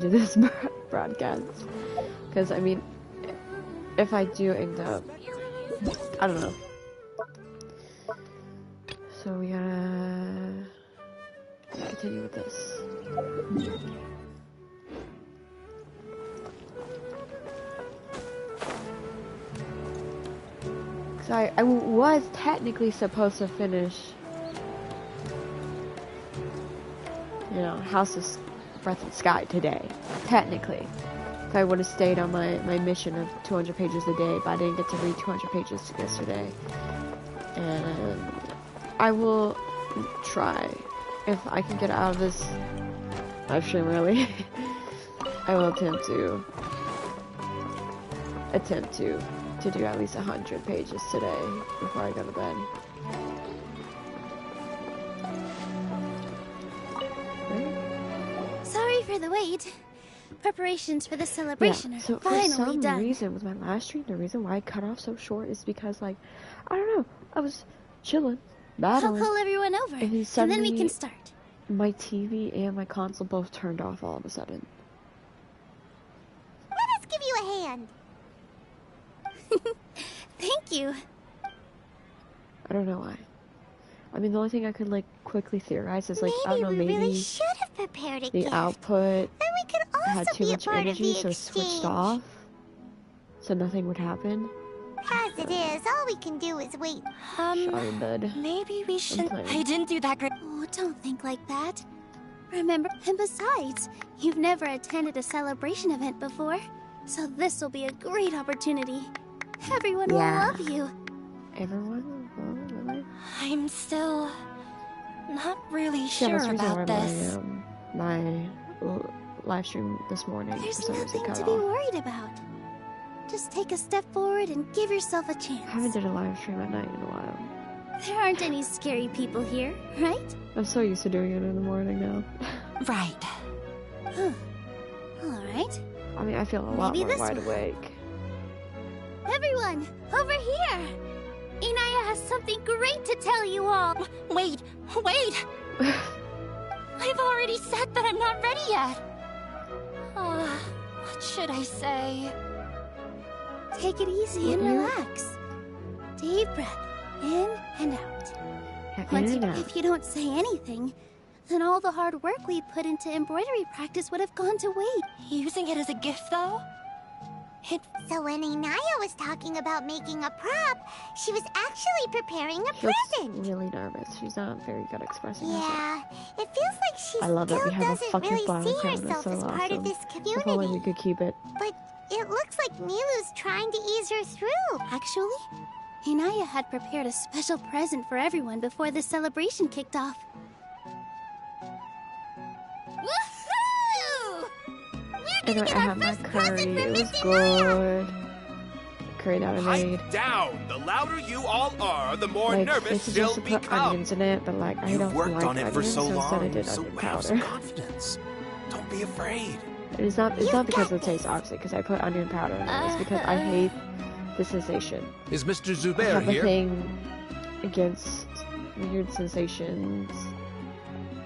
do this broadcast. Because, I mean, if I do end up, I don't know. So we gotta continue with this. Cause I was technically supposed to finish, you know, House of Breath and Sky today, technically. If I would have stayed on my mission of 200 pages a day, but I didn't get to read 200 pages yesterday. And I will try, if I can get out of this live stream early, I will attempt to do at least 100 pages today before I go to bed. Sorry for the wait. Preparations for the celebration are finally done. For some reason, with my last stream, the reason why I cut off so short is because, like, I don't know, I was chilling, battling. I'll call everyone over, and then we can start. My TV and my console both turned off all of a sudden. Let us give you a hand. Thank you. I don't know why. I mean, the only thing I could, like, quickly theorize is, like, I don't know, maybe we really should have prepared a the gift. output Then we could also had too be much a part energy, of the so it switched off, so nothing would happen. As it is, all we can do is wait. Sorry, bud. Maybe we should. I didn't do that great. Oh, don't think like that. Remember, and besides, you've never attended a celebration event before, so this will be a great opportunity. Everyone will love you. Everyone? Really? I'm still not really sure about this. My live stream this morning. There's nothing to be worried about. Just take a step forward and give yourself a chance. I haven't done a live stream at night in a while. There aren't any scary people here, right? I'm so used to doing it in the morning now. Right. Huh. Alright. I mean, I feel a lot more wide awake. Everyone, over here! Inaya has something great to tell you all. Wait! I've already said that I'm not ready yet. What should I say? Take it easy and relax. Deep breath, in and out. If you don't say anything, then all the hard work we put into embroidery practice would have gone to waste. Using it as a gift, though? So when Inaya was talking about making a prop, she was actually preparing a present. She's really nervous. She's not very good at expressing herself. Yeah, it feels like she still doesn't really see herself as part of this community. If only we could keep it. But it looks like Milu's trying to ease her through. Actually, Inaya had prepared a special present for everyone before the celebration kicked off. Woohoo! And I had my curry. It was good. Curry that I made. Pipe down! The louder you all are, the more like, nervous you'll become. Put onions in it, but like I don't worked like on it onions, for so long, instead I did so onion have powder. some confidence. Don't be afraid. It's not because of the taste, obviously, because I put onion powder in it. It's because I hate the sensation. Is Mr. I Zubair have here? a thing against weird sensations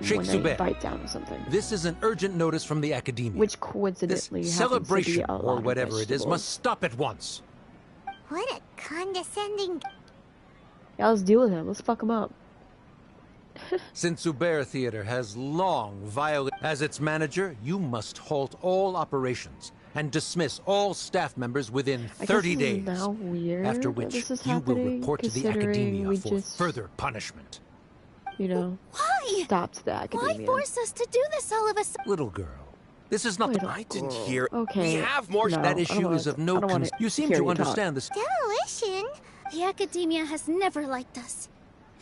Sheikh when Zubair, I bite down or something. This is an urgent notice from the academia. Which coincidentally this happens to be celebration, a lot or of whatever it is, vegetables. must stop at once. What a condescending... Yeah, let's deal with him. Let's fuck him up. Since Zubair Theater has long violated... As its manager, you must halt all operations and dismiss all staff members within 30 days. Now weird after which you will report to the academia for further punishment. You know, why? Stopped the academia. Why force us to do this all of a sudden? Little girl, this is not the... I didn't hear... Okay. We have more... No, that issue is of no concern. You seem to understand this. Demolition? The academia has never liked us.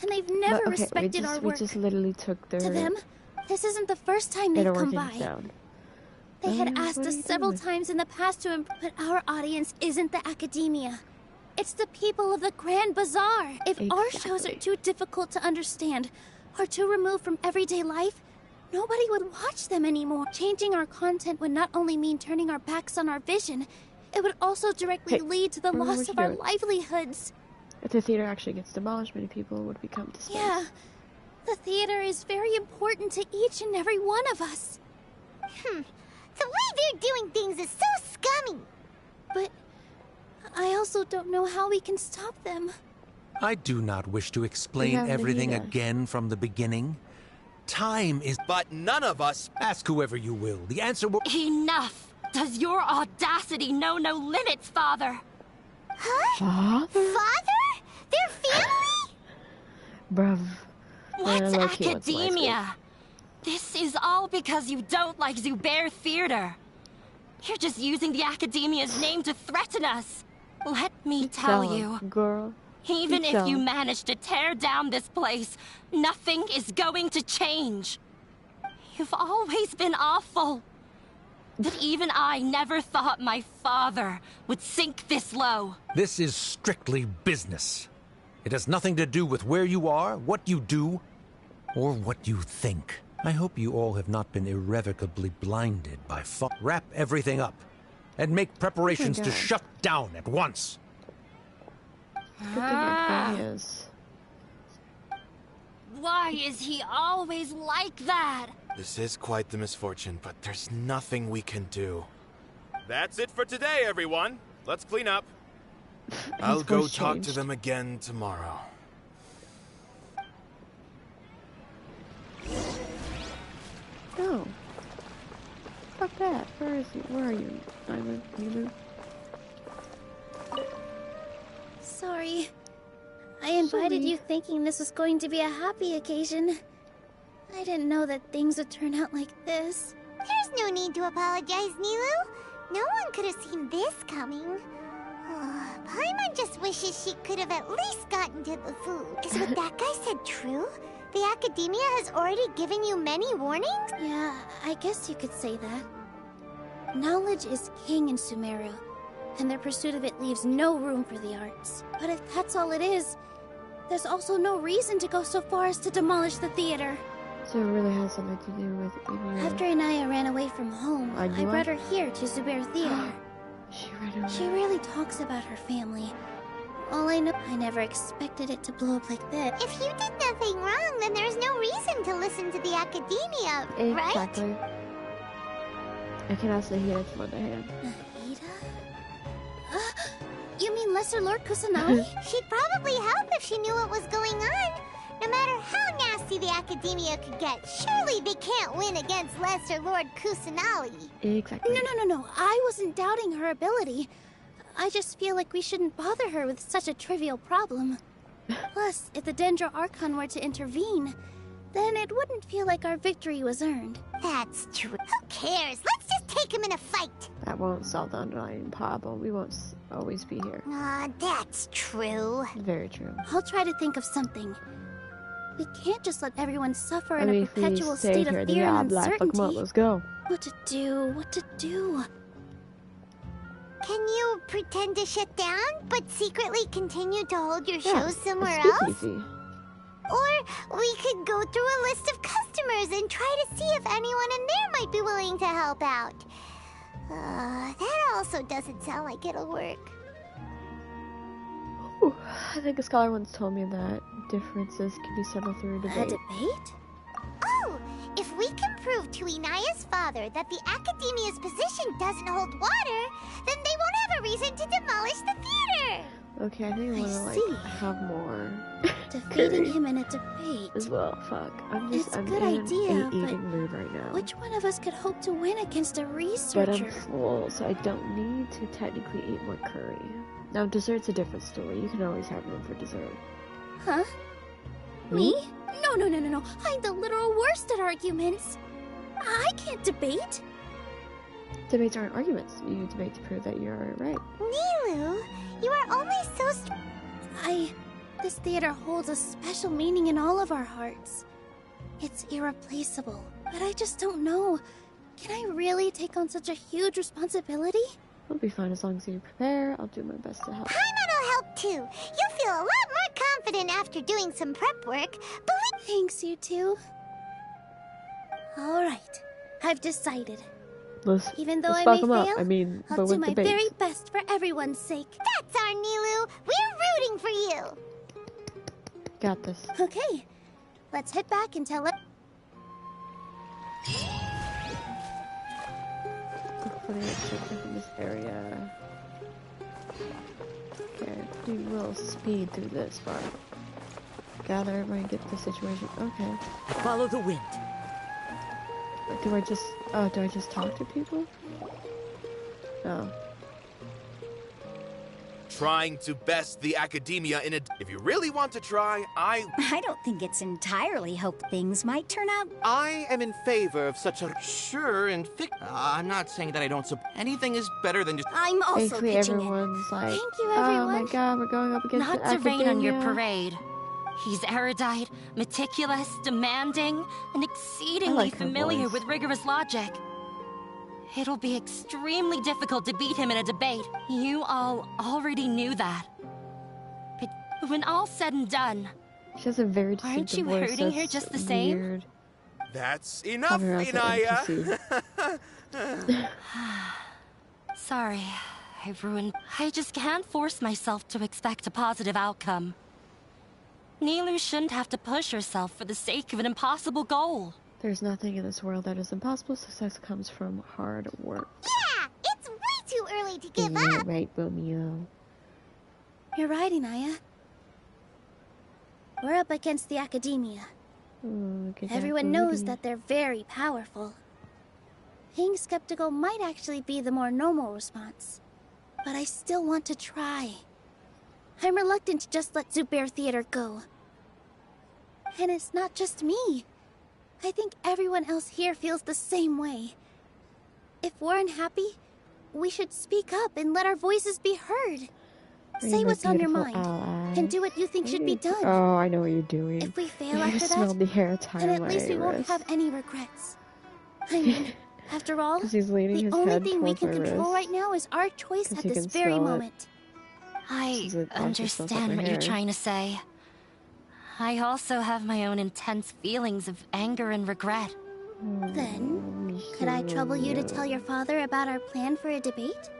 And they've never respected our work. We just literally took their... To them, this isn't the first time they've come by. Down. They had asked us several times in the past to but our audience isn't the academia. It's the people of the Grand Bazaar. If our shows are too difficult to understand or too removed from everyday life, nobody would watch them anymore. Changing our content would not only mean turning our backs on our vision, it would also directly lead to the loss of our livelihoods. If the theater actually gets demolished, many people would become displaced. Yeah, the theater is very important to each and every one of us. The way they're doing things is so scummy. But I also don't know how we can stop them. I do not wish to explain have everything Anita. again from the beginning. Time is... But none of us... Ask whoever you will. The answer will... Enough! Does your audacity know no limits, Father? Huh? Father? Father? Their family? Bruv. What's low-key wants my academia? This is all because you don't like Zubair Theater. You're just using the Academia's name to threaten us. Let me tell you, Girl. even keep if you telling. manage to tear down this place, nothing is going to change. You've always been awful. But even I never thought my father would sink this low. This is strictly business. It has nothing to do with where you are, what you do, or what you think. I hope you all have not been irrevocably blinded by Wrap everything up, and make preparations to God. shut down at once. Good thing it is. Why is he always like that? This is quite the misfortune, but there's nothing we can do. That's it for today, everyone. Let's clean up. I'll His go voice talk to changed. them again tomorrow. No. Fuck that. Where is he? Where are you, Nilu? Sorry. I invited you thinking this was going to be a happy occasion. I didn't know that things would turn out like this. There's no need to apologize, Nilu. No one could have seen this coming. Paimon just wishes she could have at least gotten to the food. Is what that guy said true? The Academia has already given you many warnings? Yeah, I guess you could say that. Knowledge is king in Sumeru, and their pursuit of it leaves no room for the arts. But if that's all it is, there's also no reason to go so far as to demolish the theater. So it really has something to do with After Anaya ran away from home, I Anua? brought her here to Zubair Theater. She ran away. She really talks about her family. All I know, I never expected it to blow up like this. If you did nothing wrong, then there's no reason to listen to the Academia, right? Exactly. I can ask the healer from the hand. Nahida? You mean Lesser Lord Kusanagi? She'd probably help if she knew what was going on. No matter how nasty the Academia could get, surely they can't win against Lesser Lord Kusanagi. Exactly. No. I wasn't doubting her ability. I just feel like we shouldn't bother her with such a trivial problem. Plus, if the Dendro Archon were to intervene, then it wouldn't feel like our victory was earned. That's true. Who cares? Let's just take him in a fight. That won't solve the underlying problem. We won't always be here. That's true. Very true. I'll try to think of something. We can't just let everyone suffer I in mean, a if we perpetual stay state here, of then fear yeah, and Black, fuck 'em up. uncertainty. Let's go. What to do? Can you pretend to shut down, but secretly continue to hold your Yeah, shows somewhere it's else? easy. Or we could go through a list of customers and try to see if anyone in there might be willing to help out. That also doesn't sound like it'll work. Ooh, I think a scholar once told me that differences can be settled through A debate. debate? Oh, if we can prove to Inaya's father that the Academia's position doesn't hold water, then they won't have a reason to demolish the theater. Okay, I think I want to see. like have more Defeating courage him in a debate. as well. Fuck, It's a I'm good in idea, an but eating mood right now. Which one of us could hope to win against a But I'm researcher? full, so I don't need to technically eat more curry. Now, dessert's a different story. You can always have room for dessert. Huh? Me? No. I'm the literal worst at arguments. I can't debate. Debates aren't arguments. You debate to prove that you're right. Nilu, you are always so This theater holds a special meaning in all of our hearts. It's irreplaceable, but I just don't know. Can I really take on such a huge responsibility? We'll be fine as long as you prepare. I'll do my best to help. Paimon will help too. You'll feel a lot more confident after doing some prep work. Thanks, you two. All right, I've decided. Even though let's I fuck may 'em up. fail, I mean, I'll but do with my debates. very best for everyone's sake. That's our Nilu. We're rooting for you. Got this. Okay, let's head back and tell it. putting it strictly from this area. Okay, do a little speed through this part. Gather everybody, get the situation. Okay. Follow the wind. Do I just talk to people? No. Trying to best the academia in a... If you really want to try, I don't think it's entirely hope things might turn out. I am in favor of such a sure and I'm not saying that I don't support... Anything is better than just... I'm also Basically, pitching everyone's like, Thank you, oh everyone. my god, we're going up against Not the to rain on your academia. parade. He's erudite, meticulous, demanding, and exceedingly like her familiar voice. with rigorous logic. It'll be extremely difficult to beat him in a debate. You all already knew that. But when all's said and done, She has a very Aren't distinctive you voice. hurting her That's just the same? Weird. That's enough, Having her as an Inaya. NPC. sorry, I ruined... I just can't force myself to expect a positive outcome. Nilu shouldn't have to push herself for the sake of an impossible goal. There's nothing in this world that is impossible. Success comes from hard work. Yeah, it's way too early to give Yeah, up. right, Romeo. You're right, Inaya. We're up against the academia. Oh, look at that Everyone knows booty. that they're very powerful. Being skeptical might actually be the more normal response. But I still want to try. I'm reluctant to just let Zubair Theater go. And it's not just me. I think everyone else here feels the same way. If we're unhappy, we should speak up and let our voices be heard. Are Say you what's my on your beautiful mind, ally? and do what you think should be done. Oh, I know what you're doing. If we fail I after smell that, the hair tie then on at my least we won't wrist. have any regrets. I mean, after all, 'Cause he's leaning the his only head thing we towards can my control wrist. right now is our choice 'Cause at he this can very smell it. moment. I She's like, conscious of her understand what you're hair. trying to say. I also have my own intense feelings of anger and regret. Then, could I trouble you to tell your father about our plan for a debate?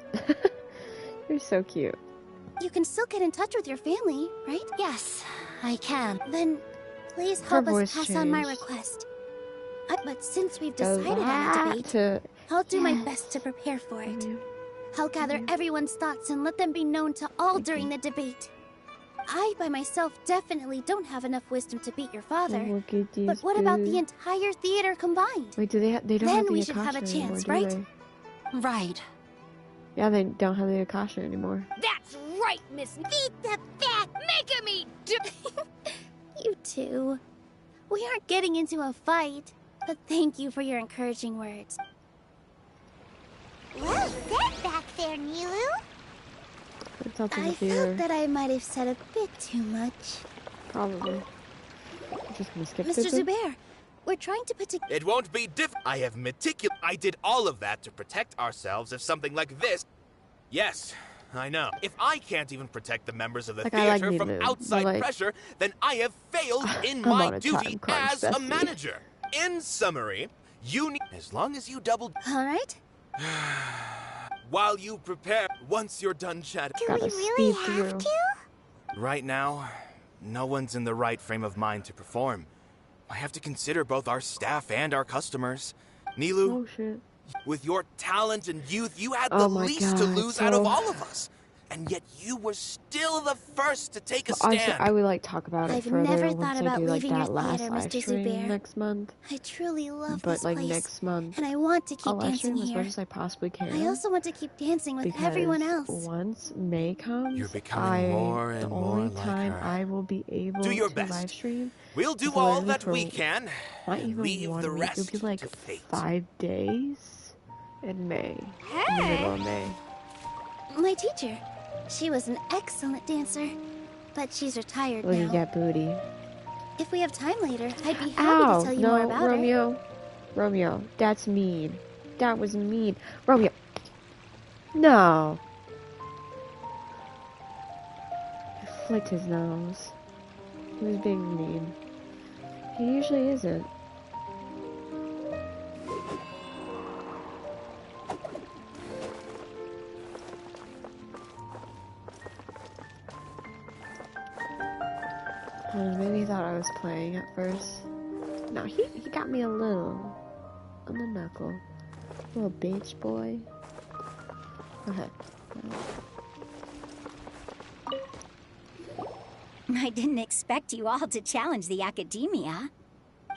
You're so cute. You can still get in touch with your family, right? Yes, I can. Then, please Her help us voice pass on my changed. request. But since we've Go decided on a back debate, to... I'll do my best to prepare for it. I'll gather everyone's thoughts and let them be known to all during the debate. I, by myself, definitely don't have enough wisdom to beat your father. Look at these But what about the boobs. entire theater combined? Wait, do they they don't Then have the we should have a Akasha anymore, chance, do right? they? Right. Yeah, they don't have the Akasha anymore. That's right, Miss. Beat the fat. Making me do. You two. We aren't getting into a fight, but thank you for your encouraging words. Well said back there, Nilu. It's up to I the theater. felt that I might have said a bit too much. Probably. I'm just gonna skip Mr. this one. Zubair, we're trying to put together... It won't be I have I did all of that to protect ourselves if something like this... Yes, I know. If I can't even protect the members of the Like, I like theater from Nilu, but, outside like, pressure, then I have failed in I'm my on a duty time crunch, as a bestie. manager. In summary, you need... As long as you double... All right? While you prepare, once you're done chatting... Do we Gotta really speed have through. to? Right now, no one's in the right frame of mind to perform. I have to consider both our staff and our customers. Nilu, Oh shit. with your talent and youth, you had Oh the my least to God, lose out of so- all of us. And yet you were still the first to take a I stand. would like talk about it I've further never once thought I about do like leaving your that last theater, live Mr. stream Zubair. next month. I truly love But this like place, next month, and I want to keep I'll live dancing stream as here. much as I possibly can. I also want to keep dancing with because everyone else. once May comes, You're becoming more the and more only like time her. I will be able Do your to best. live stream. We'll do is all literally that for we can Not and even leave 1 the week. rest It'll be like to fate. 5 days in May. In the middle of May. My teacher. She was an excellent dancer, but she's retired Look now. at that booty. If we have time later, I'd be happy Ow! to tell you more No, about her. Romeo. Romeo, that's mean. That was mean. Romeo. No. I flicked his nose. He was being mean. He usually isn't. Maybe he thought I was playing at first. No, he got me a little on the knuckle. Little bitch boy. Okay. I didn't expect you all to challenge the academia.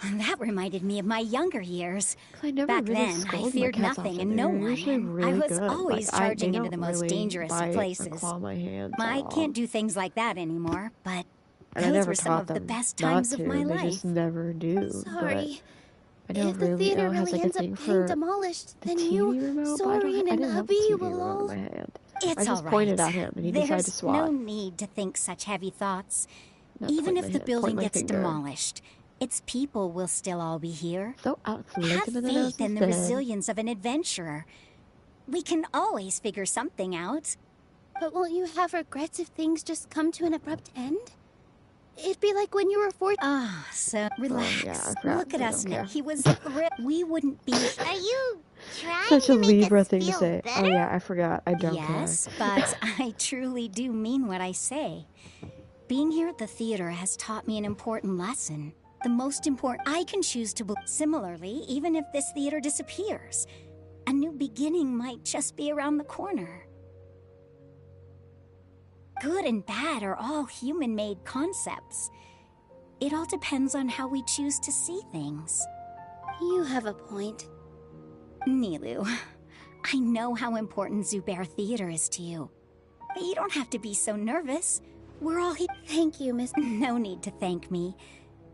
That reminded me of my younger years. I never Back really then, I scold my feared cats nothing often. and no They're one. usually And really I was good. always Like, charging they into the don't most really dangerous of bite or places. claw my hands at I all. can't do things like that anymore, but And I those never were some taught of the them best not times of to. my They life. just never do. Sorry. But I know If the theater Romeo has really like a ends thing up being for demolished, the then TV you, remote. But Soren, I and didn't have a hubby TV will remote all... in my hand. It's I just all right. pointed at him, and he decided There's to swat. no need to think such heavy thoughts. Not Even point if my the hand, building point my gets finger. demolished, its people will still all be here. So out, Have faith in the resilience of an adventurer. We can always figure something out. But won't you have regrets if things just come to an abrupt end? It'd be like when you were 14. Ah, so relax. yeah, I forgot. Look at I us don't now. care. He was we wouldn't be. Are you trying Such a to make Libra us thing to feel say. better? Oh yeah, I forgot. I jumped Yes, but I truly do mean what I say. Being here at the theater has taught me an important lesson. The most important I can choose to believe. Similarly, even if this theater disappears, a new beginning might just be around the corner. Good and bad are all human-made concepts. It all depends on how we choose to see things. You have a point. Nilu, I know how important Zubair Theater is to you. But you don't have to be so nervous. We're all here. Thank you, Miss... No need to thank me.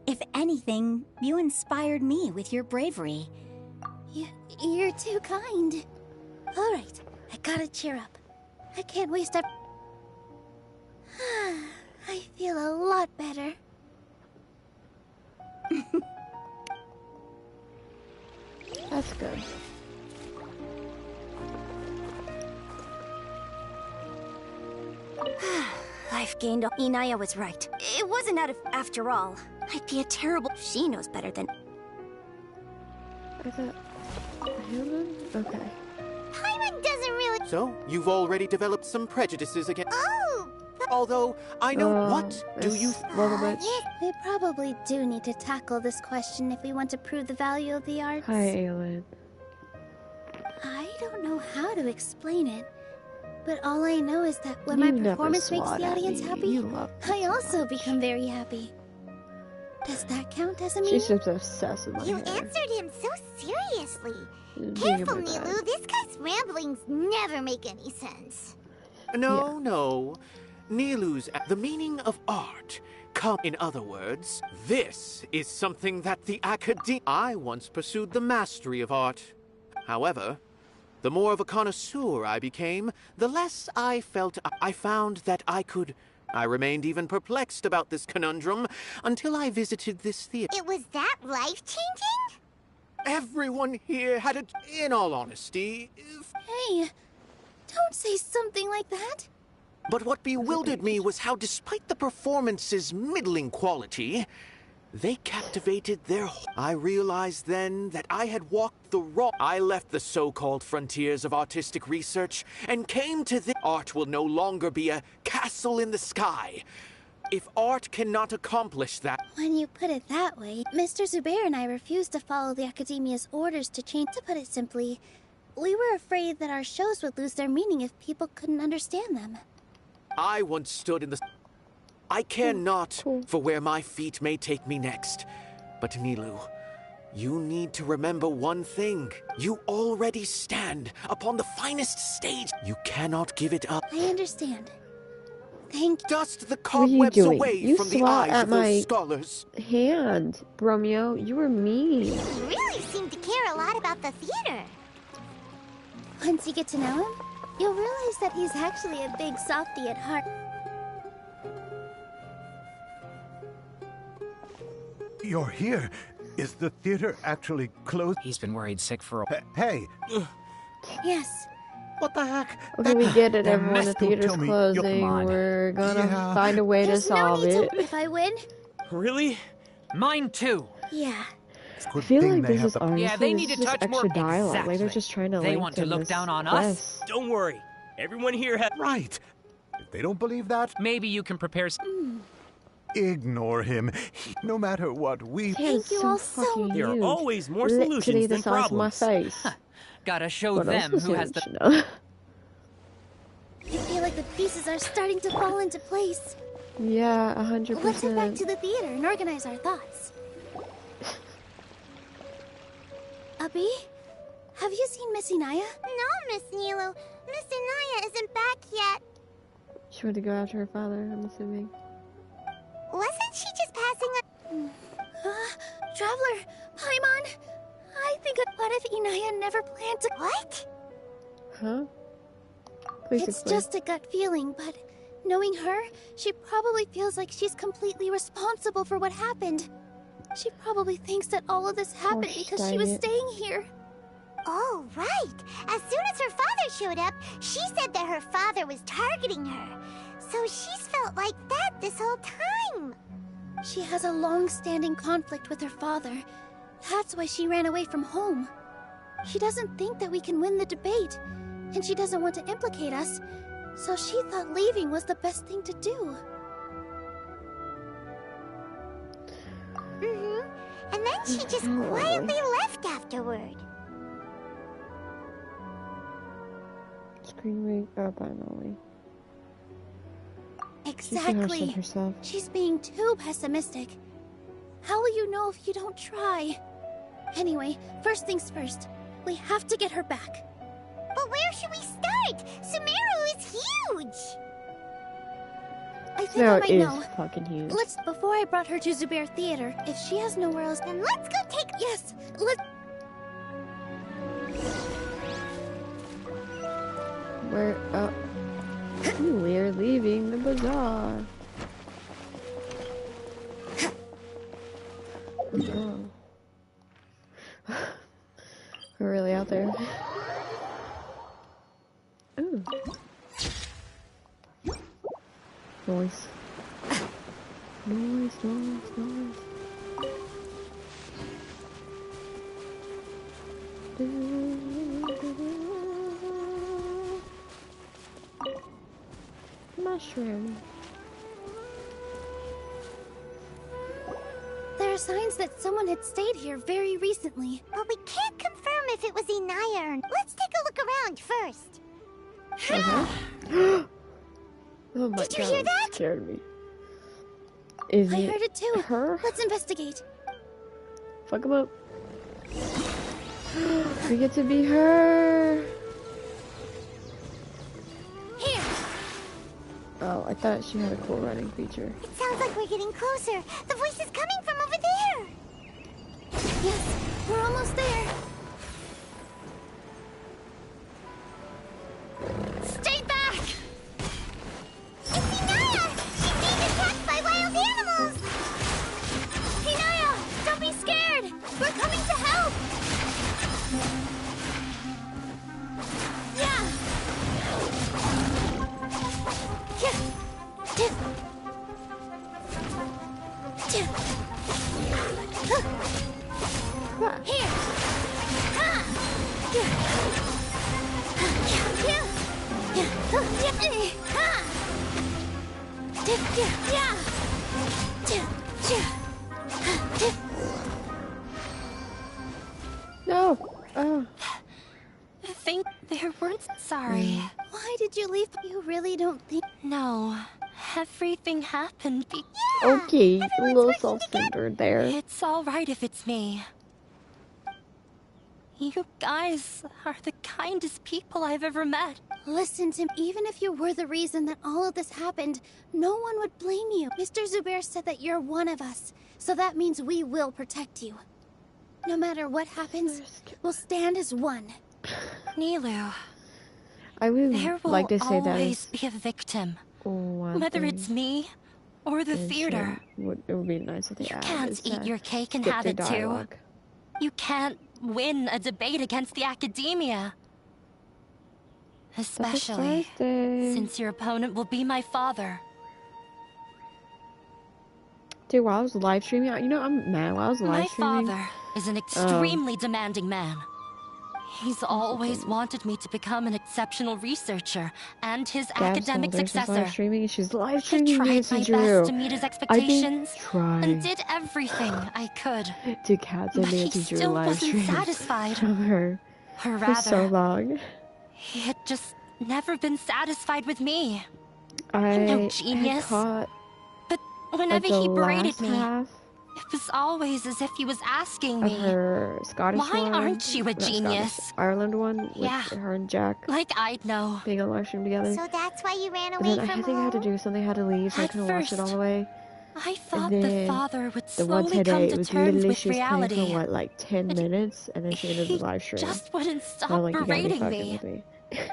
If anything, you inspired me with your bravery. You're too kind. All right, I gotta cheer up. I can't waste up. I feel a lot better. That's good. I've gained. Inaya was right. It wasn't after all. I'd be a terrible. She knows better than. Is that human? Okay. Paimon doesn't really... So, you've already developed some prejudices again. Oh! Although, I know what do you... Little bit. We probably do need to tackle this question if we want to prove the value of the arts. Hi, Aelin. I don't know how to explain it, but all I know is that when You my never performance makes swat the at audience me. happy, You love to I also swat. become very happy. Does that count as a meaning? She's just obsessed with my You hair. answered him so seriously. Being Careful, a bad guy. Nilu. This guy's ramblings never make any sense. No, no. Nilu's... The meaning of art. In other words, this is something that the academy... I once pursued the mastery of art. However, the more of a connoisseur I became, the less I felt... I found that I could... I remained even perplexed about this conundrum until I visited this theater. It was that life-changing? Everyone here had it... In all honesty... Hey, don't say something like that. But what bewildered me was how, despite the performance's middling quality, they captivated their... I realized then that I had walked the wrong... I left the so-called frontiers of artistic research and came to this... Art will no longer be a castle in the sky. If art cannot accomplish that... When you put it that way, Mr. Zubair and I refused to follow the Academia's orders to change. To put it simply, we were afraid that our shows would lose their meaning if people couldn't understand them. I once stood in the... I care not for where my feet may take me next. But Nilu, you need to remember one thing. You already stand upon the finest stage. You cannot give it up. I understand. Thank you. Dust the What are you cobwebs doing? away You from the swat eyes at of my those scholars. hand, Romeo. You were mean. You really seem to care a lot about the theater. Once you get to know him, you'll realize that he's actually a big softie at heart. You're here. Is the theater actually closed? He's been worried sick for a... Hey! Yes. What the heck? Okay, we get it, That everyone. The mess don't theater's tell me- closing. Come on. We're gonna Yeah. find a way There's to solve no need it. to... If I win, Really? Mine too. yeah. I Good feel thing like they this have is the... honestly Yeah, they need this to is just touch more- extra dialogue. Like they're Exactly. just trying to They want to lengthen look this down on us? quest. Don't worry. Everyone here has... Right. If they don't believe that, Maybe you can prepare... ignore him. No matter what, we... Damn, Thank you so all so fucking much. There are huge. always more Literally solutions the than size of my problems. face. Gotta show What else them was who he has the... mentioned? feel like the pieces are starting to fall into place. Yeah, 100%. Let's head back to the theater and organize our thoughts. Abby? Have you seen Miss Inaya? No, Miss Nilu. Miss Inaya isn't back yet. She went to go after her father, I'm assuming. Wasn't she just passing a... Traveler, Paimon, I think what if Inaya never planned to... What? Huh? Please It's explain. just a gut feeling, but knowing her, she probably feels like she's completely responsible for what happened. She probably thinks that all of this happened because she was staying here. Oh, right. As soon as her father showed up, she said that her father was targeting her. So she's felt like that this whole time. She has a long-standing conflict with her father. That's why she ran away from home. She doesn't think that we can win the debate, and she doesn't want to implicate us, so she thought leaving was the best thing to do. Mm-hmm. And then she just quietly left afterward. Screen rate up, Emily. Exactly. She herself. She's being too pessimistic. How will you know if you don't try? Anyway, first things first. We have to get her back. But where should we start? Sumeru is huge! I think I might is know. fucking huge. Before I brought her to Zubair Theater, if she has nowhere else, then let's go take... Yes, let's... We're leaving the bazaar. Oh. We're really out there. Ooh. Noise. Noise. Mushroom. There are signs that someone had stayed here very recently. But we can't confirm if it was Inaya or... Let's take a look around first. Oh my Did you god, hear that? it scared me. Is I it heard it too. her? Let's investigate. Fuck him up. We get to be her. Here. Oh, I thought she had a cool running feature. It sounds like we're getting closer. The voice is coming from over there. Yes, we're almost there. Stay back! It's Inaya! She's being attacked by wild animals! Inaya, don't be scared! We're coming to help! Yeah! Here! No! Oh. Think there weren't sorry. Why did you leave? You really don't think... No. Everything happened Okay, a little self-centered there. It's alright if it's me. You guys are the kindest people I've ever met. Listen to me. Even if you were the reason that all of this happened, no one would blame you. Mr. Zubair said that you're one of us, so that means we will protect you. No matter what happens, we'll stand as one. Nilu, I would there will like to say that always be a victim. one Whether thing it's me or the is theater. It would be nice if they You add can't is eat to your cake and skip have the it too. dialogue. You can't win a debate against the academia. Especially since your opponent will be my father. Dude, while I was live streaming, you know, I'm mad. While I was live My streaming, father is an extremely demanding man. He's always wanted me to become an exceptional researcher and his academic successor. Live streaming, she's live I streaming tried Nancy my Drew. best to meet his expectations trying and did everything I could. to catch a But he Nancy Drew still live wasn't stream satisfied. from her Or for so rather, long. he had just never been satisfied with me. I'm no genius. Caught, but whenever like, he berated me, half it was always as if he was asking me, her Scottish why one, aren't you a genius? Scottish, Ireland one with Yeah. her and Jack. Like I'd know. Being on live stream together. So that's why you ran away and then from I think I had to home? do something. I had to leave, so I At couldn't watch it all first, the way. I thought And the then father would the one slowly today, come it to was terms literally with she was playing reality. for what, like 10 minutes, and then she ended the live stream. Just wouldn't stop So I'm like, you gotta be berating fucking me. with me.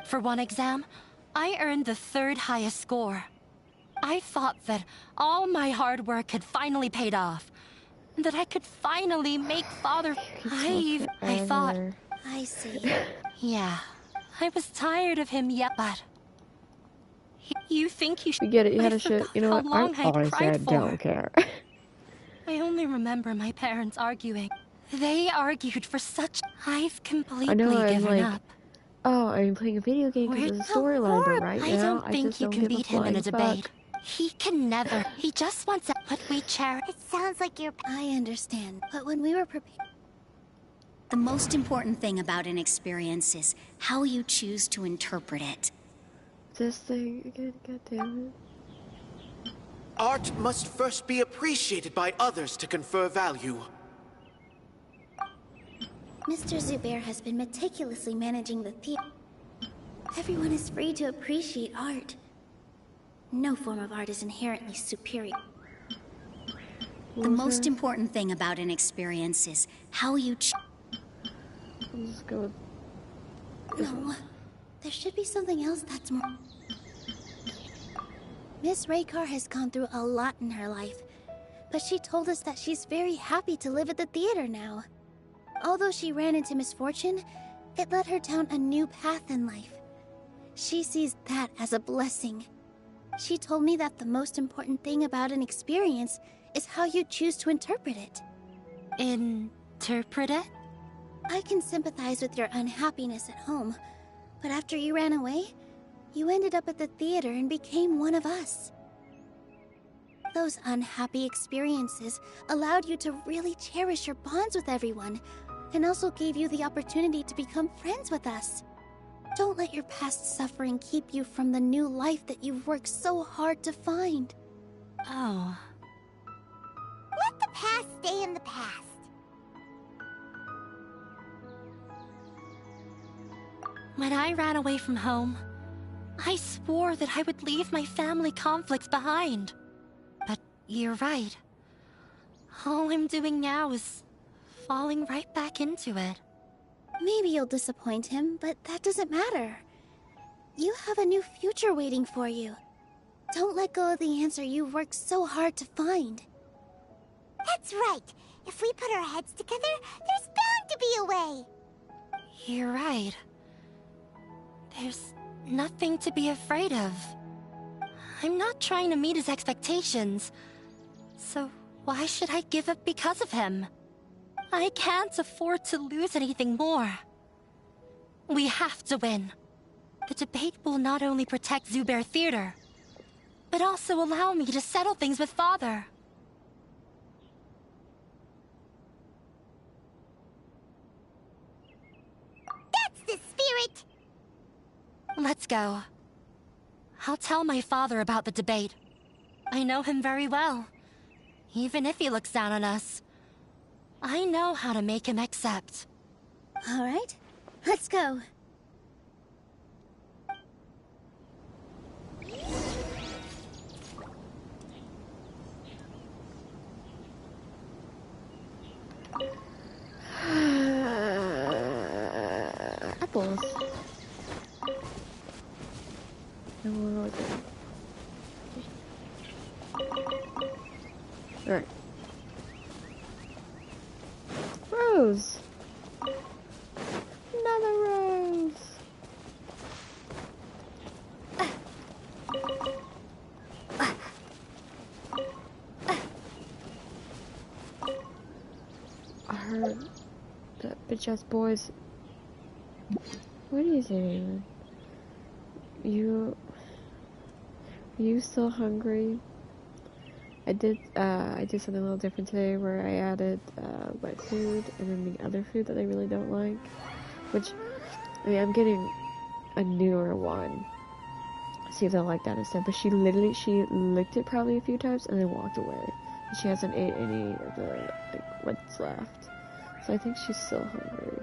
For one exam, I earned the 3rd highest score. I thought that all my hard work had finally paid off. That I could finally make father... I thought... I see. Yeah, I was tired of him yet, but... You think you should... You get it, you had I a shit. forgot You know how what? long I I'd honestly cried for. don't care. I only remember my parents arguing. They argued for such... I've completely I know I'm given like, up. oh, I'm playing a video game because of the storyline, but right I now, don't I think just you don't can give beat a him in a flying debate. fuck. He can never. He just wants what we cherish. It sounds like you're... I understand, but when we were prepared... The most important thing about an experience is how you choose to interpret it. This thing again, goddammit. Art must first be appreciated by others to confer value. Mr. Zubair has been meticulously managing the theater. Everyone is free to appreciate art. No form of art is inherently superior. The most important thing about an experience is how you Let's go. No, there should be something else that's more... Miss Raykar has gone through a lot in her life, but she told us that she's very happy to live at the theater now. Although she ran into misfortune, it led her down a new path in life. She sees that as a blessing. She told me that the most important thing about an experience is how you choose to interpret it. Interpret it? I can sympathize with your unhappiness at home, but after you ran away, you ended up at the theater and became one of us. Those unhappy experiences allowed you to really cherish your bonds with everyone, and also gave you the opportunity to become friends with us. Don't let your past suffering keep you from the new life that you've worked so hard to find. Oh. Let the past stay in the past. When I ran away from home, I swore that I would leave my family conflicts behind. But you're right. All I'm doing now is falling right back into it. Maybe you'll disappoint him, but that doesn't matter. You have a new future waiting for you. Don't let go of the answer you've worked so hard to find. That's right. If we put our heads together, there's bound to be a way. You're right. There's nothing to be afraid of. I'm not trying to meet his expectations. So why should I give up because of him? I can't afford to lose anything more. We have to win. The debate will not only protect Zubair Theater, but also allow me to settle things with Father. That's the spirit! Let's go. I'll tell my father about the debate. I know him very well. Even if he looks down on us, I know how to make him accept. All right, let's go. Apples. Alright. Rose! Another rose! I heard that bitch-ass boys... What are you saying? You still hungry? I did something a little different today where I added wet food and then the other food that I really don't like. Which, I mean, I'm getting a newer one. See if they'll like that instead. But she licked it probably a few times and then walked away. She hasn't ate any of the like what's left. So I think she's still hungry.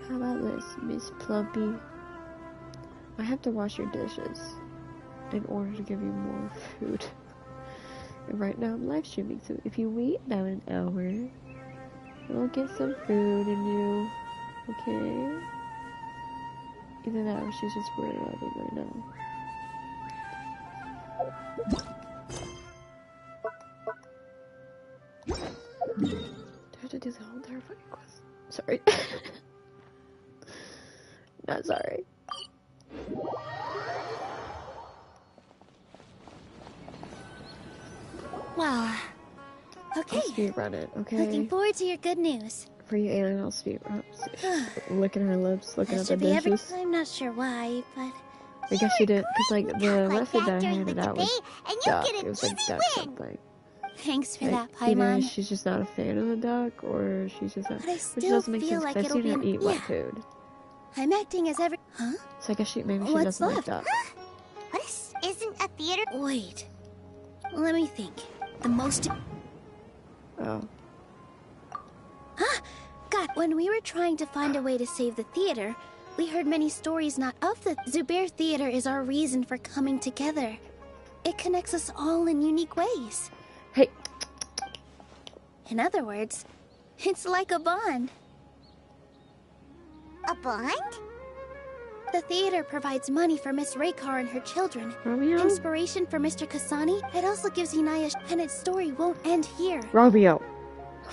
How about this, Miss Plumpy? I have to wash your dishes in order to give you more food. And right now I'm live streaming, so if you wait about an hour, I'll get some food in you. Okay? Either that or she's just worried about it right now. Do I have to do the whole entire fucking quest? Sorry. Not sorry. Well, okay. I'll speed run it, okay? Looking forward to your good news. For you, Alien, I'll speed run. Licking her lips, looking That at the should be dishes. I'm not sure why, but I guess she did, because like the method that I handed out was and you duck. get an It was like easy duck win. something. thanks for Like, that, either Paimon. she's just not a fan of the duck, or she's just not. But I Which still doesn't make feel sense, like because I've it'll seen be her eat wet food. I'm acting as every. Huh? So I guess maybe she What's doesn't like left? duck. This isn't a theater. Wait. Let me think. The most. Oh. God, when we were trying to find a way to save the theater, we heard many stories not of the Zubair Theater is our reason for coming together. It connects us all in unique ways. Hey. In other words, it's like a bond. A bond? The theater provides money for Miss Raykar and her children. Romeo? Inspiration for Mr. Kasani. It also gives Inaya, and its story won't end here. Romeo.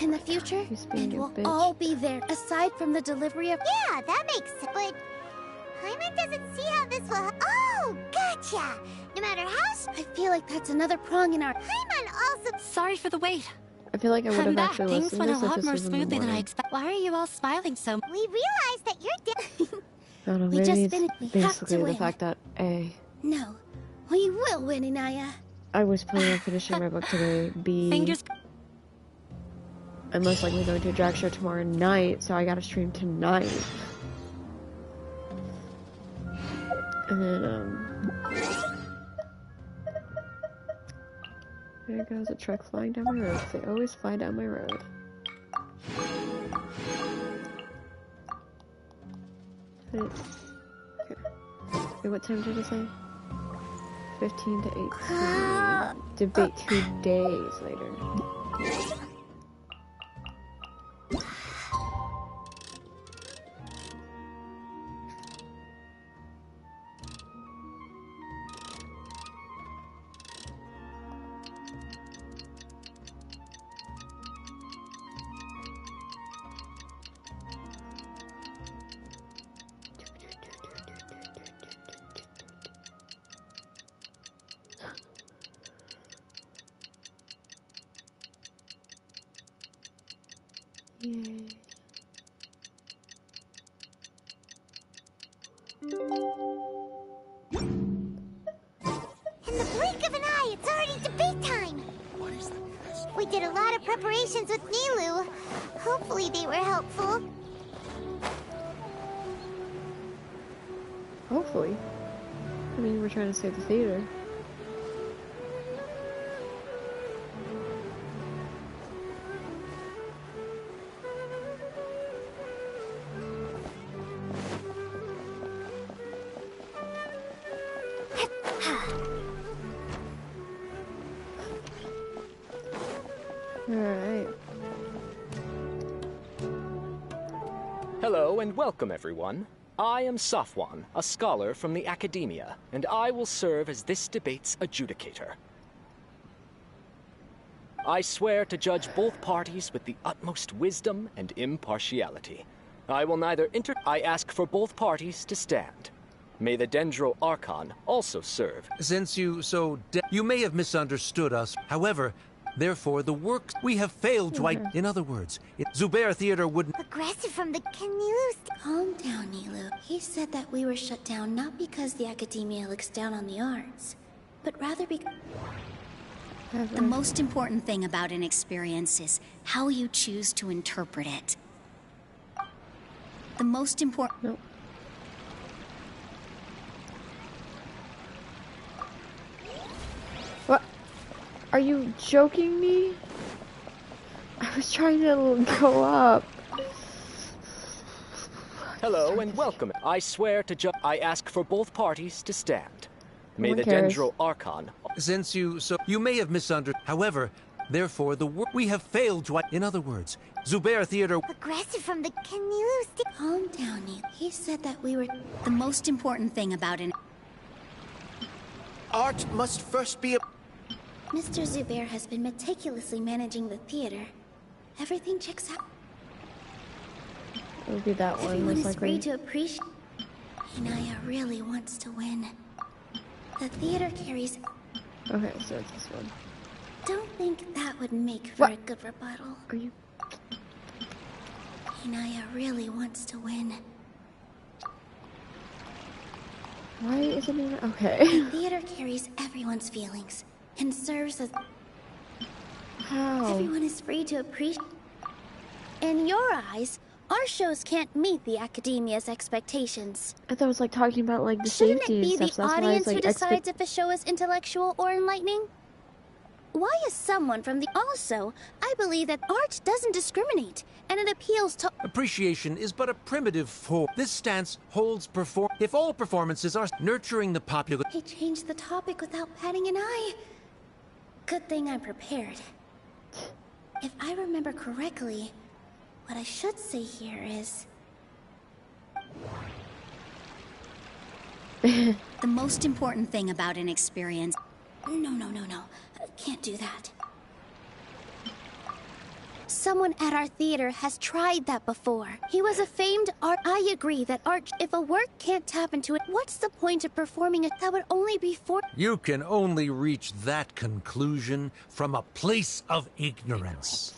In the future, being it a will bitch. all be there, aside from the delivery of. Yeah, that makes sense. But Paimon doesn't see how this will. Oh, gotcha. No matter how. I feel like that's another prong in our. Paimon also. Sorry for the wait. I feel like I would I'm have back. actually Things listened went to a this if lot this more was in the smoothly than I morning. expected. Why are you all smiling so? We realize that you're dead. I don't know, We maybe just it's finished. We have basically to the win. fact that A, No, we will win, Inaya. I was planning on finishing my book today. B, Fingers. I'm most likely going to a drag show tomorrow night, so I gotta stream tonight. And then, there goes a truck flying down my road. They always fly down my road. Okay. Wait, what time did it say? 15 to 18. Debate 2 days later. Yay. In the blink of an eye, it's already debate time. What is this? We did a lot of preparations with Nilu. Hopefully they were helpful. Hopefully. I mean, we're trying to save the theater. Alright. Hello and welcome, everyone. I am Safwan, a scholar from the Academia, and I will serve as this debate's adjudicator. I swear to judge both parties with the utmost wisdom and impartiality. I will neither I ask for both parties to stand. May the Dendro Archon also serve. Since you you may have misunderstood us. However, therefore, the work we have failed to in other words, Zubair Theater wouldn't. Aggressive from the. Can Nilu. Calm down, Nilu. He said that we were shut down not because the Academia looks down on the arts, but rather because. The most important thing about an experience is how you choose to interpret it. The most important... Nope. What? Are you joking me? I was trying to go up. Hello and welcome. I swear to I ask for both parties to stand. May the cares. Dendro Archon... Since you may have misunderstood. However, therefore, we have failed to... In other words, Zubair Theater... Aggressive from the... Can you Calm down, Neil. He said that we were... The most important thing about an... Art must first be a... Mr. Zubair has been meticulously managing the theater. Everything checks out. It would be that one, Everyone most is free likely. to appreciate... Inaya really wants to win. The theater carries... Okay, so it's this one. Don't think that would make for What? a good rebuttal. Are you... Inaya really wants to win. Why isn't it... Okay. The theater carries everyone's feelings and serves as... How? Everyone is free to appreciate... In your eyes, our shows can't meet the Academia's expectations. I thought it was like talking about like the Shouldn't safety it be and the stuff. So that's why I audience was, who like, decides if a show is intellectual or enlightening? Why is someone from the... Also, I believe that art doesn't discriminate, and it appeals to... Appreciation is but a primitive form. This stance holds if all performances are nurturing the popular... He changed the topic without batting an eye. Good thing I'm prepared. If I remember correctly, what I should say here is... The most important thing about an experience... No. Can't do that. Someone at our theater has tried that before. He was a famed art... I agree that art... If a work can't tap into it, what's the point of performing it? That would only be for... You can only reach that conclusion from a place of ignorance.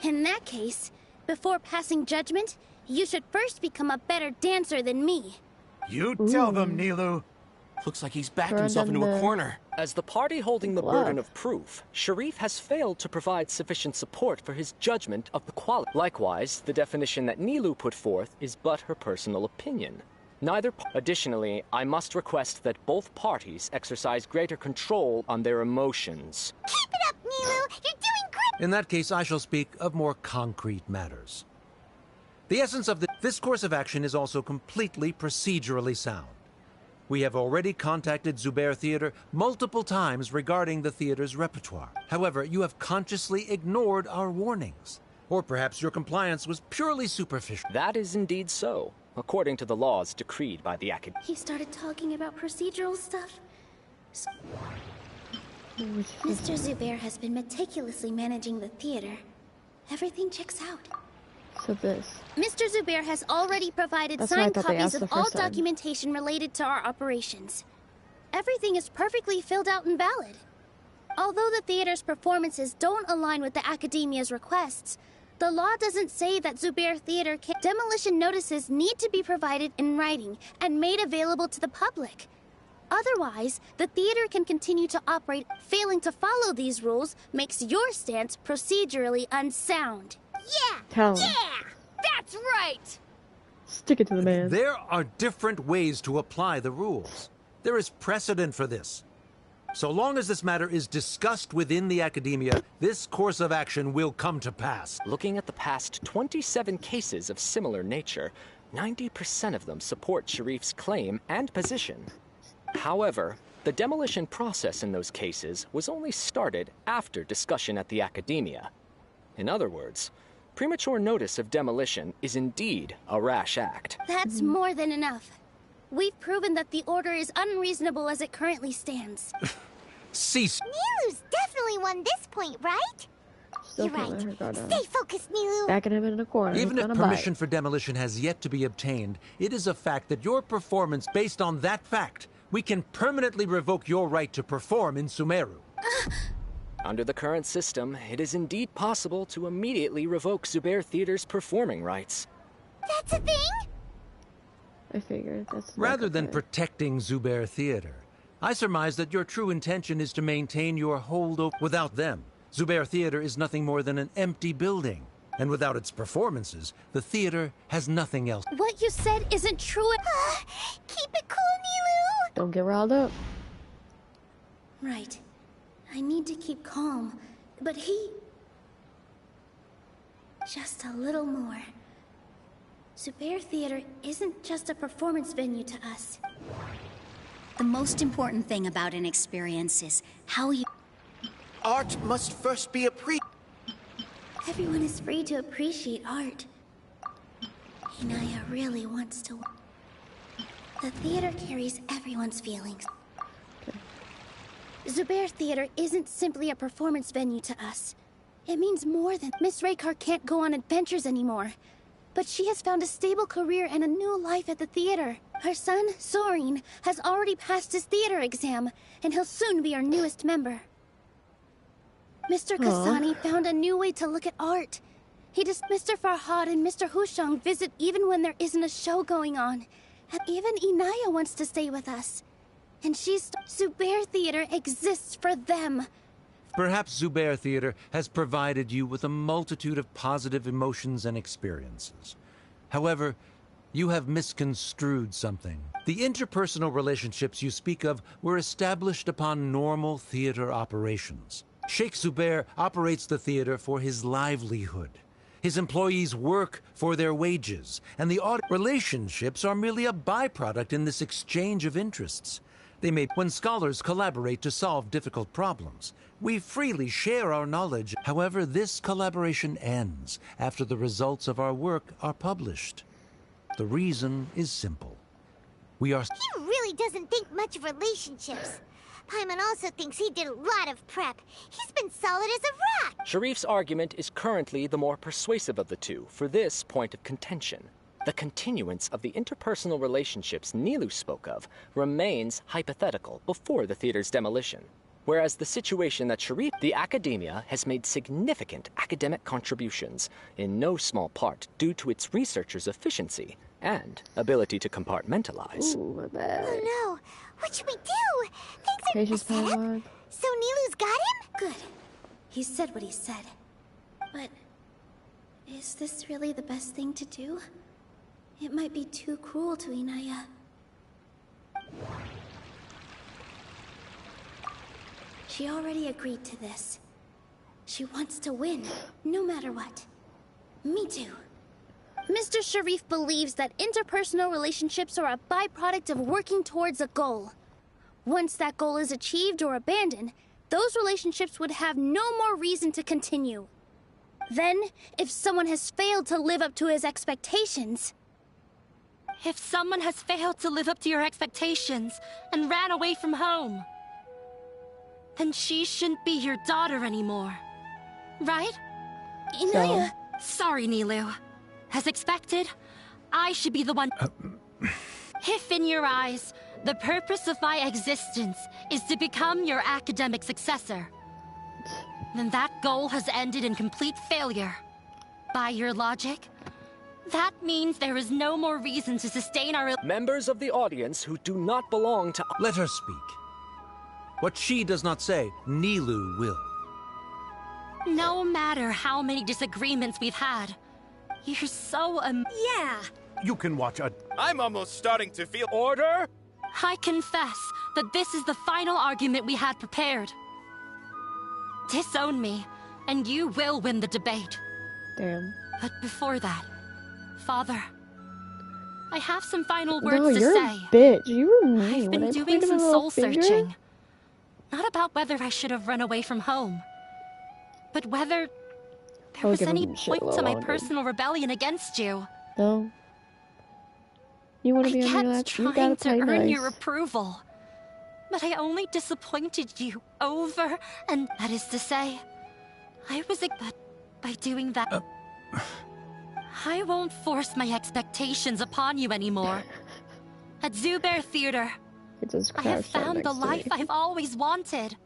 In that case, before passing judgment, you should first become a better dancer than me. You tell them, Nilu. Looks like he's backed himself into a corner. As the party holding the burden of proof, Sharif has failed to provide sufficient support for his judgment of the quality. Likewise, the definition that Nilu put forth is but her personal opinion. Additionally, I must request that both parties exercise greater control on their emotions. Keep it up, Nilu! You're doing great! In that case, I shall speak of more concrete matters. The essence of this course of action is also completely procedurally sound. We have already contacted Zubair Theater multiple times regarding the theater's repertoire. However, you have consciously ignored our warnings. Or perhaps your compliance was purely superficial. That is indeed so, according to the laws decreed by the Academy. He started talking about procedural stuff. Mr. Zubair has been meticulously managing the theater. Everything checks out. So this. Mr. Zubair has already provided That's what I signed thought they copies asked of the all first time. documentation related to our operations. Everything is perfectly filled out and valid. Although the theater's performances don't align with the Academia's requests, the law doesn't say that Zubair Theater can... Demolition notices need to be provided in writing and made available to the public. Otherwise, the theater can continue to operate. Failing to follow these rules makes your stance procedurally unsound. Yeah! Tell him. That's right! Stick it to the man. There are different ways to apply the rules. There is precedent for this. So long as this matter is discussed within the Academia, this course of action will come to pass. Looking at the past 27 cases of similar nature, 90% of them support Sharif's claim and position. However, the demolition process in those cases was only started after discussion at the Academia. In other words, premature notice of demolition is indeed a rash act. That's more than enough. We've proven that the order is unreasonable as it currently stands. Cease. Nilu's definitely won this point, right? Still You're can't let her right. go down. Stay focused, Nilu. Backing him in a corner. Even He's if gonna permission bite. for demolition has yet to be obtained, it is a fact that your performance, based on that fact, we can permanently revoke your right to perform in Sumeru. Under the current system, it is indeed possible to immediately revoke Zubair Theater's performing rights. That's a thing? I figured that's Rather than okay. protecting Zubair Theater, I surmise that your true intention is to maintain your hold over. Without them, Zubair Theater is nothing more than an empty building. And without its performances, the theater has nothing else. What you said isn't true. Keep it cool, Nilu! Don't get riled up. Right. I need to keep calm. But he... Just a little more. Zubair Theater isn't just a performance venue to us. The most important thing about an experience is how you... Art must first be appreciated. Everyone is free to appreciate art. Inaya really wants to... The theater carries everyone's feelings. Zubair Theater isn't simply a performance venue to us. It means more than... Miss Raykar can't go on adventures anymore. But she has found a stable career and a new life at the theater. Her son, Soren, has already passed his theater exam, and he'll soon be our newest member. Mr. Kasani found a new way to look at art. Mr. Farhad and Mr. Hushang visit even when there isn't a show going on. And even Inaya wants to stay with us. And Zubair Theater exists for them. Perhaps Zubair Theater has provided you with a multitude of positive emotions and experiences. However, you have misconstrued something. The interpersonal relationships you speak of were established upon normal theater operations. Sheikh Zubair operates the theater for his livelihood. His employees work for their wages, and the relationships are merely a byproduct in this exchange of interests. They may, when scholars collaborate to solve difficult problems, we freely share our knowledge. However, this collaboration ends after the results of our work are published. The reason is simple. We are... He really doesn't think much of relationships. Paimon also thinks he did a lot of prep. He's been solid as a rock. Sharif's argument is currently the more persuasive of the two for this point of contention. The continuance of the interpersonal relationships Nilu spoke of remains hypothetical before the theater's demolition. Whereas the situation that Sharif, the academia, has made significant academic contributions, in no small part due to its researchers' efficiency and ability to compartmentalize. Ooh, my bad. Oh no, what should we do? Things are set up. So Nilu's got him? Good. He said what he said. But is this really the best thing to do? It might be too cruel to Inaya. She already agreed to this. She wants to win, no matter what. Me too. Mr. Sharif believes that interpersonal relationships are a byproduct of working towards a goal. Once that goal is achieved or abandoned, those relationships would have no more reason to continue. Then, if someone has failed to live up to his expectations... If someone has failed to live up to your expectations and ran away from home, then she shouldn't be your daughter anymore. Right? Inaya... Sorry, Nilu. As expected, I should be the one... If in your eyes, the purpose of my existence is to become your academic successor, then that goal has ended in complete failure. By your logic, that means there is no more reason to sustain our... Members of the audience who do not belong to... Let her speak. What she does not say, Nilu will. No matter how many disagreements we've had, you're so Yeah! You can watch a... I'm almost starting to feel... Order! I confess that this is the final argument we had prepared. Disown me, and you will win the debate. Damn. But before that, Father, I have some final words to you're say. A bitch. You were mean. I've been doing some soul searching. Not about whether I should have run away from home, but whether there was any point to my personal rebellion against you. No. You want to be on your lap? You gotta play trying to earn nice. your approval, but I only disappointed you over, and that is to say, I was but by doing that. I won't force my expectations upon you anymore. At Zubair Theater, I have found the life I've always wanted.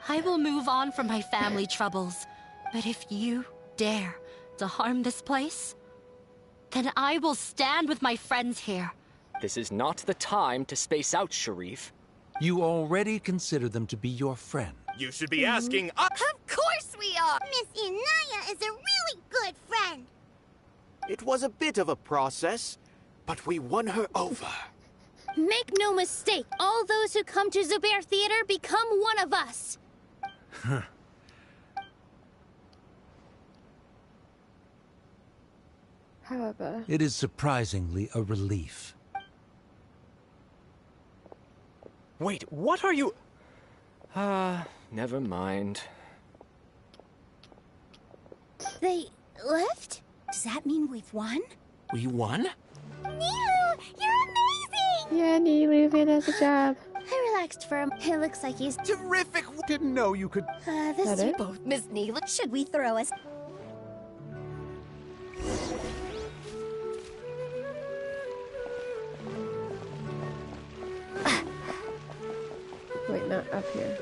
I will move on from my family troubles, but if you dare to harm this place, then I will stand with my friends here. This is not the time to space out, Sharif. You already consider them to be your friend. You should be asking Of course we are! Miss Inaya is a really good friend. It was a bit of a process, but we won her over. Make no mistake, all those who come to Zubair Theater become one of us. However, It is surprisingly a relief. Wait, what are you... never mind. They left? Does that mean we've won? We won? Nilu, you're amazing! yeah, Nilu does a job. I relaxed for him. It looks like he's... Terrific! Didn't know you could. this That it? Both Miss Neela. Should we throw us? Wait, not up here.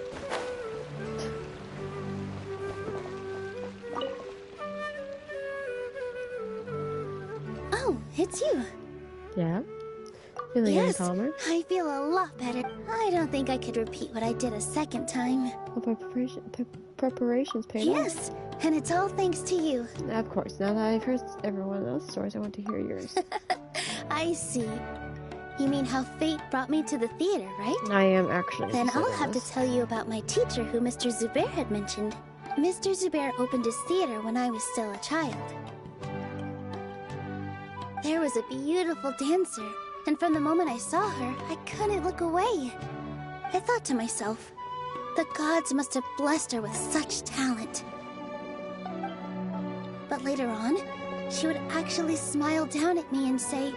Oh, it's you. Yeah? Feeling any Yes, calmer? I feel a lot better. I don't think I could repeat what I did a second time. Well, preparations paid off. Yes, and it's all thanks to you. Of course, now that I've heard everyone else's stories, I want to hear yours. I see. You mean how fate brought me to the theater, right? I am actually Then interested I'll in have to this. tell you about my teacher who Mr. Zubair had mentioned. Mr. Zubair opened his theater when I was still a child. There was a beautiful dancer, and from the moment I saw her, I couldn't look away. I thought to myself, the gods must have blessed her with such talent. But later on, she would actually smile down at me and say,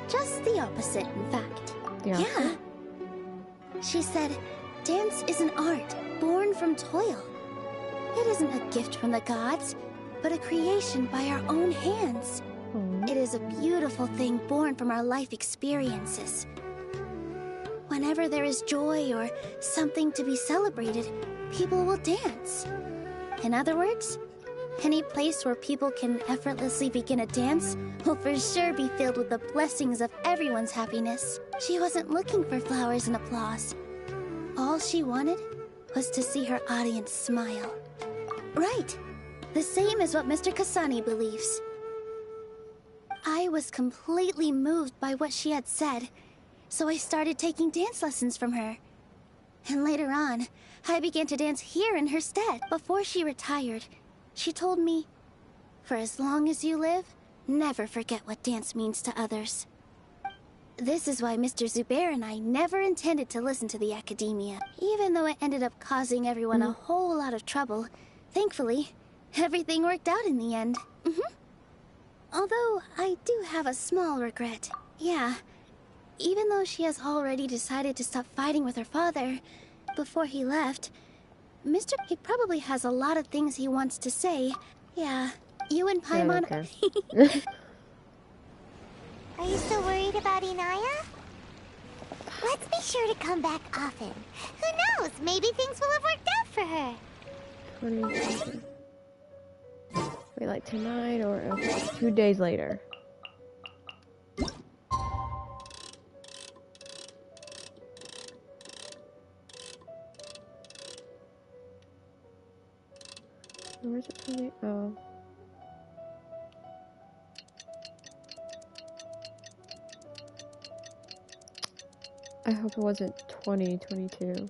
just the opposite, in fact. The opposite? Yeah. She said, dance is an art born from toil. It isn't a gift from the gods, but a creation by our own hands. It is a beautiful thing born from our life experiences. Whenever there is joy or something to be celebrated, people will dance. In other words, any place where people can effortlessly begin a dance will for sure be filled with the blessings of everyone's happiness. She wasn't looking for flowers and applause. All she wanted was to see her audience smile. Right. The same as what Mr. Kasani believes. I was completely moved by what she had said, so I started taking dance lessons from her. And later on, I began to dance here in her stead. Before she retired, she told me, for as long as you live, never forget what dance means to others. This is why Mr. Zubair and I never intended to listen to the academia. Even though it ended up causing everyone a whole lot of trouble, thankfully, everything worked out in the end. Although, I do have a small regret. Yeah, even though she has already decided to stop fighting with her father before he left, he probably has a lot of things he wants to say. Yeah, you and Paimon... Are you still worried about Inaya? Let's be sure to come back often. Who knows? Maybe things will have worked out for her. What are you thinking? Wait, like tonight or 2 days later? Where's it coming? Oh. I hope it wasn't 2022.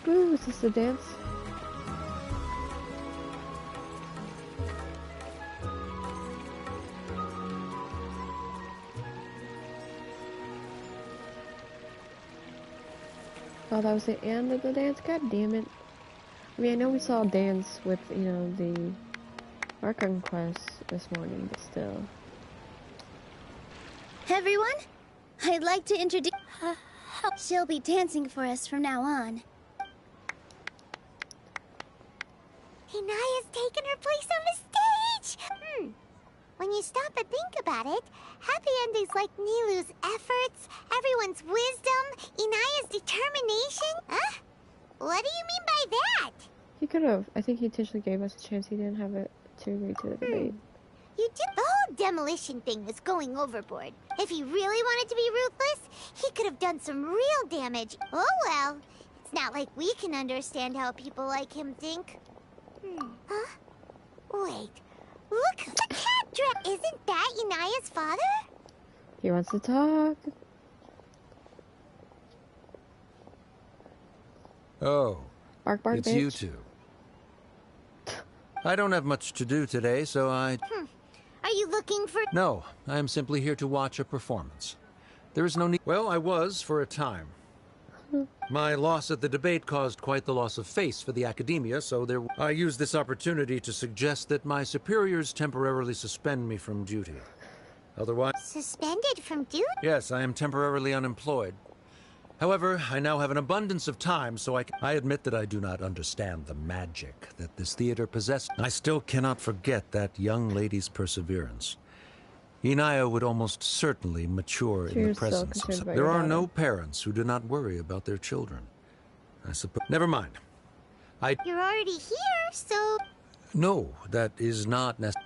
Ooh, is this a dance? thought that was the end of the dance. God damn it. I mean, I know we saw a dance with, you know, the Archon quest this morning, but still. Everyone, I'd like to introduce... she'll be dancing for us from now on. Inaya's taken her place on the stage! When you stop and think about it, happy endings like Nilu's efforts, everyone's wisdom, Inaya's determination? Huh? What do you mean by that? He could have. I think he intentionally gave us a chance. He didn't have it to read to the debate. You did. The whole demolition thing was going overboard. If he really wanted to be ruthless, he could have done some real damage. Oh well. It's not like we can understand how people like him think. Huh? Wait. Look, the cat dress. Isn't that Inaya's father? He wants to talk. Oh, bark, bark, it's bitch. you two. I don't have much to do today, so I... Are you looking for... No, I am simply here to watch a performance. There is no need... Well, I was for a time. My loss at the debate caused quite the loss of face for the academia, so I used this opportunity to suggest that my superiors temporarily suspend me from duty. Otherwise... Suspended from duty? Yes, I am temporarily unemployed. However, I now have an abundance of time, so I admit that I do not understand the magic that this theater possesses. I still cannot forget that young lady's perseverance. Inaya would almost certainly mature in the presence of some. There are no parents who do not worry about their children. I suppose. Never mind. You're already here, so... No, that is not necessary.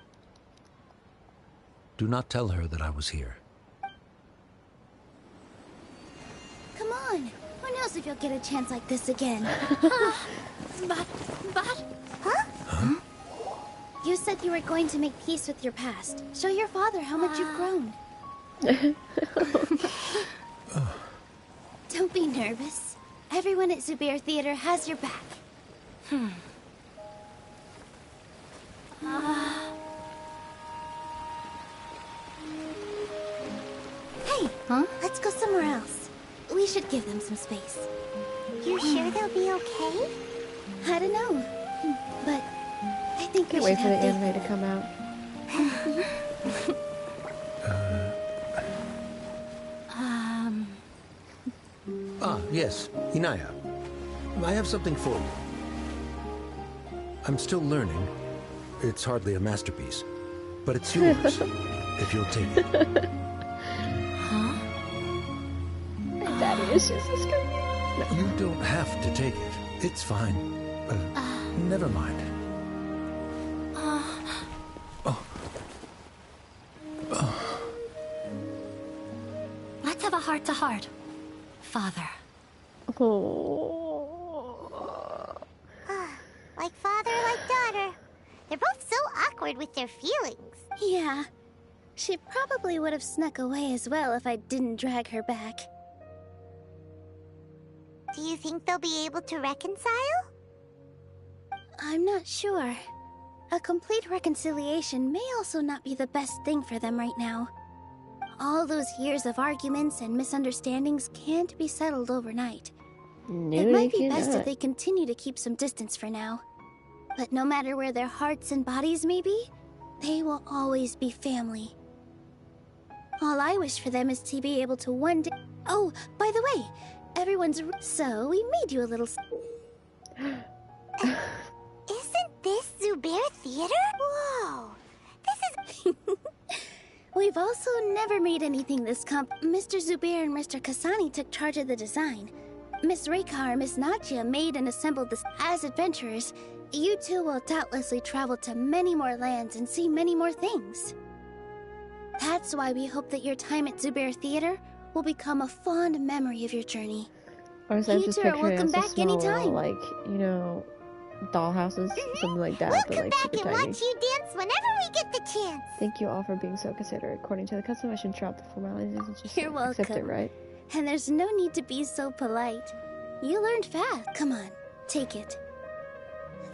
Do not tell her that I was here. Come on. Who knows if you'll get a chance like this again? But... Huh? Huh? You said you were going to make peace with your past. Show your father how much you've grown. Don't be nervous. Everyone at Zubair Theater has your back. Hey, let's go somewhere else. We should give them some space. You sure they'll be okay? I don't know. But I think Can't wait for the anime to come out. Yes, Inaya. I have something for you. I'm still learning. It's hardly a masterpiece, but it's yours, if you'll take it. Daddy issues is coming. No. You don't have to take it. It's fine. Never mind. Let's have a heart-to-heart, Father. Like father, like daughter. They're both so awkward with their feelings. Yeah. She probably would have snuck away as well if I didn't drag her back. Do you think they'll be able to reconcile? I'm not sure. A complete reconciliation may also not be the best thing for them right now. All those years of arguments and misunderstandings can't be settled overnight. No, it might be best if they continue to keep some distance for now. But no matter where their hearts and bodies may be, they will always be family. All I wish for them is to be able to one day... Oh, by the way, everyone's... So, we made you a little... Isn't this Zubair Theater? Whoa! This is... We've also never made anything this Mr. Zubair and Mr. Kasani took charge of the design. Miss Reikar and Miss Nadia made and assembled this. As adventurers, you two will doubtlessly travel to many more lands and see many more things. That's why we hope that your time at Zubair Theater will become a fond memory of your journey. Honestly, I'm You just two are picturing welcome us back a small, anytime. like, you know, dollhouses, something like that, We'll but come like back super and tiny. watch you dance whenever we get the chance. Thank you all for being so considerate. According to the custom, I should drop the formalities and just You're welcome. accept it, right? And there's no need to be so polite. You learned fast. Come on, take it.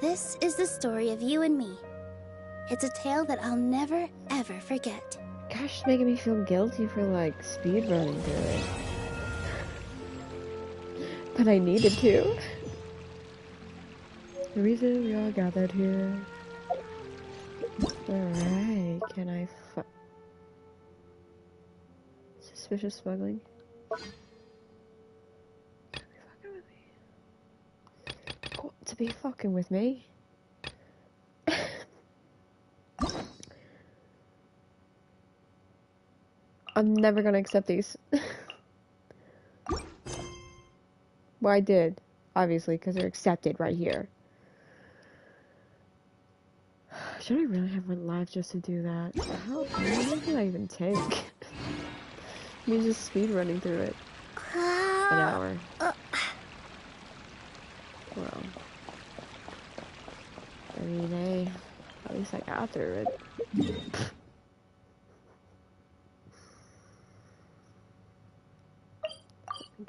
This is the story of you and me. It's a tale that I'll never, ever forget. Gosh, it's making me feel guilty for, like, speed running through it. But I needed to. The reason we all gathered here. Alright, can I suspicious smuggling? To be fucking with me? I'm never gonna accept these. Well, I did, obviously, because they're accepted right here. Should I really have one life just to do that? How long did I even take? Me just speed running through it. An hour. Well, I mean, hey, at least I got through it.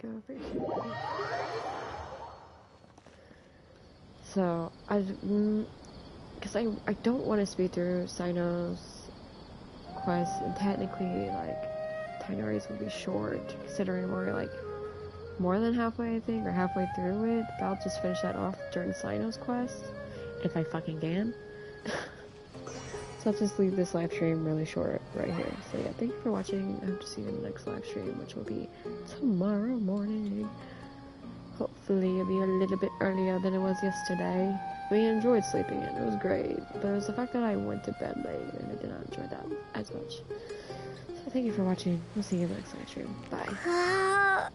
Go over here. So, because I don't want to speed through Sino's quest, and technically, like, itineraries will be short, considering we're, like, more than halfway, I think, or halfway through it, but I'll just finish that off during Sino's quest, if I fucking can. So I'll just leave this live stream really short right here. So yeah, thank you for watching. I hope to see you in the next live stream, which will be tomorrow morning. Hopefully it'll be a little bit earlier than it was yesterday. I mean, I enjoyed sleeping in, it was great, but it was the fact that I went to bed late and I did not enjoy that as much. So thank you for watching. We'll see you in the next live stream. Bye.